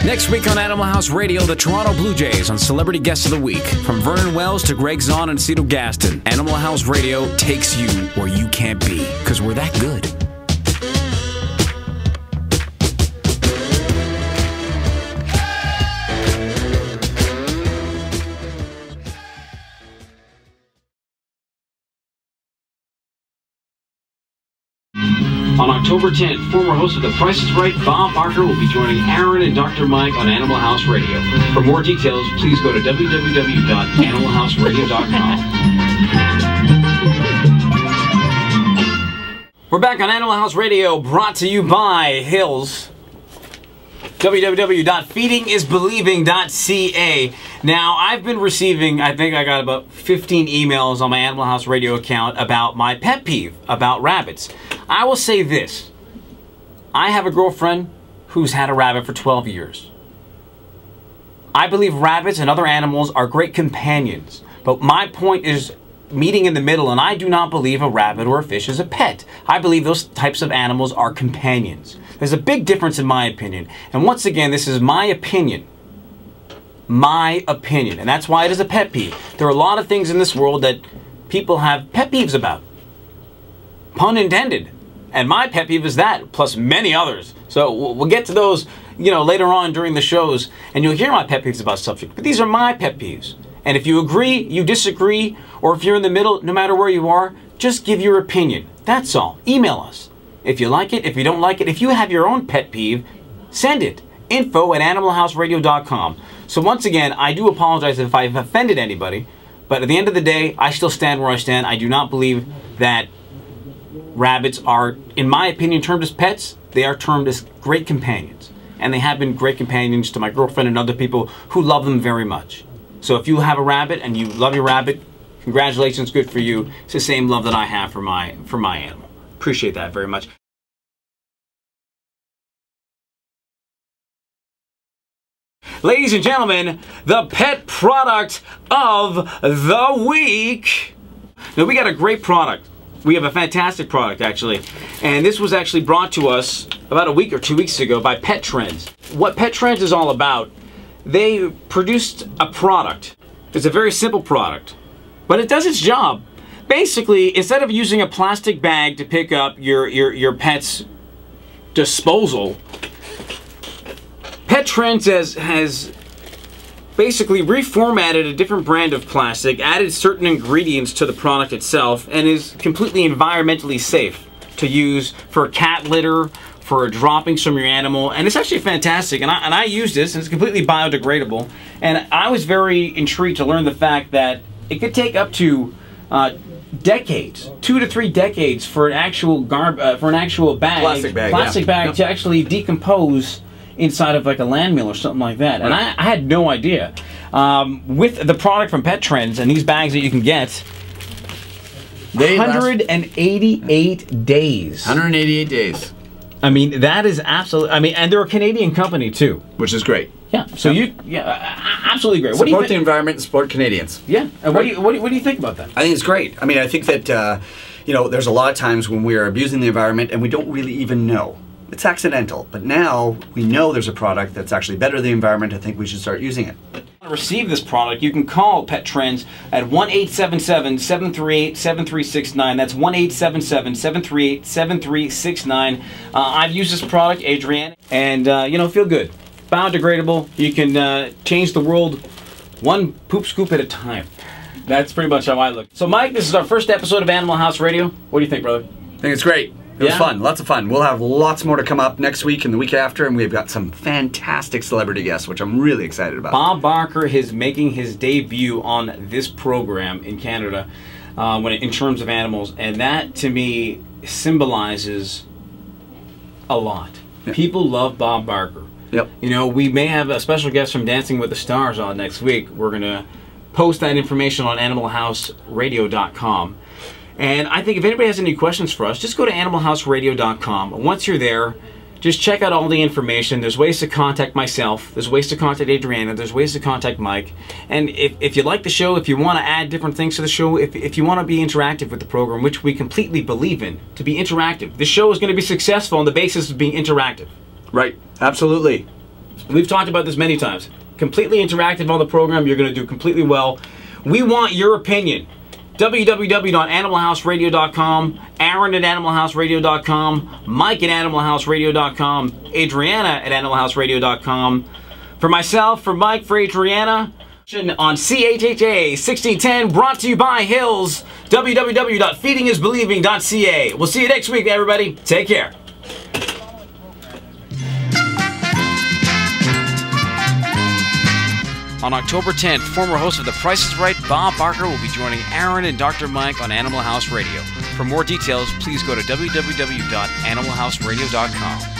Next week on Animal House Radio, the Toronto Blue Jays on Celebrity Guest of the Week. From Vernon Wells to Greg Zahn and Cito Gaston, Animal House Radio takes you where you can't be, because we're that good. On October 10th, former host of The Price is Right, Bob Barker, will be joining Aaron and Dr. Mike on Animal House Radio. For more details, please go to www.animalhouseradio.com. We're back on Animal House Radio, brought to you by Hills. www.feedingisbelieving.ca. Now, I've been receiving, I think I got about 15 emails on my Animal House Radio account about my pet peeve about rabbits. I will say this. I have a girlfriend who's had a rabbit for 12 years. I believe rabbits and other animals are great companions, but my point is meeting in the middle, and I do not believe a rabbit or a fish is a pet. I believe those types of animals are companions. There's a big difference in my opinion, and once again, this is my opinion. My opinion, and that's why it is a pet peeve. There are a lot of things in this world that people have pet peeves about. Pun intended. And my pet peeve is that, plus many others. So we'll get to those, later on during the shows, and you'll hear my pet peeves about subject. But these are my pet peeves. And if you agree, you disagree, or if you're in the middle, no matter where you are, just give your opinion. That's all. Email us. If you like it, if you don't like it, if you have your own pet peeve, send it. info@animalhouseradio.com. So once again, I do apologize if I've offended anybody, but at the end of the day, I still stand where I stand. I do not believe that rabbits are, in my opinion, termed as pets. They are termed as great companions. And they have been great companions to my girlfriend and other people who love them very much. So if you have a rabbit and you love your rabbit, congratulations, good for you. It's the same love that I have for my animal. Appreciate that very much. Ladies and gentlemen, the pet product of the week. Now, we got a great product. We have a fantastic product, actually. And this was actually brought to us about a week or 2 weeks ago by Pet Trends. What Pet Trends is all about, they produced a product. It's a very simple product, but it does its job. Basically, instead of using a plastic bag to pick up your pet's disposal, Pet Trends has basically reformatted a different brand of plastic, added certain ingredients to the product itself, and is completely environmentally safe to use for cat litter, for droppings from your animal, and it's actually fantastic. And I use this, and it's completely biodegradable. And I was very intrigued to learn the fact that it could take up to decades, 2 to 3 decades, for an actual plastic bag to actually decompose inside of like a landfill or something like that. And I had no idea. With the product from Pet Trends and these bags that you can get, 188 days. 188 days. I mean, that is absolutely, and they're a Canadian company too. Which is great. Yeah, so absolutely great. Support the environment and support Canadians. Yeah, and what do you think about that? I think it's great. I mean, I think that, there's a lot of times when we are abusing the environment and we don't really even know. It's accidental, but now we know there's a product that's actually better than the environment. I think we should start using it. To receive this product, you can call Pet Trends at 1-877-738-7369. That's 1-877-738-7369. I've used this product, Adrienne, and feel good. Biodegradable. You can change the world one poop scoop at a time. That's pretty much how I look. So, Mike, this is our first episode of Animal House Radio. What do you think, brother? I think it's great. It was fun, lots of fun. We'll have lots more to come up next week and the week after, and we've got some fantastic celebrity guests, which I'm really excited about. Bob Barker is making his debut on this program in Canada in terms of animals, and that, to me, symbolizes a lot. Yeah. People love Bob Barker. Yep. We may have a special guest from Dancing with the Stars on next week. We're going to post that information on animalhouseradio.com. And I think if anybody has any questions for us, just go to animalhouseradio.com. Once you're there, just check out all the information. There's ways to contact myself. There's ways to contact Adriana. There's ways to contact Mike. And if you like the show, if you want to add different things to the show, if you want to be interactive with the program, which we completely believe in, to be interactive. This show is going to be successful on the basis of being interactive. Right. Absolutely. We've talked about this many times. Completely interactive on the program. You're going to do completely well. We want your opinion. www.animalhouseradio.com, Aaron at animalhouseradio.com, Mike at animalhouseradio.com, Adriana at animalhouseradio.com. For myself, for Mike, for Adriana, on CHHA 1610, brought to you by Hills, www.feedingisbelieving.ca. We'll see you next week, everybody. Take care. On October 10th, former host of The Price is Right, Bob Barker, will be joining Aaron and Dr. Mike on Animal House Radio. For more details, please go to www.animalhouseradio.com.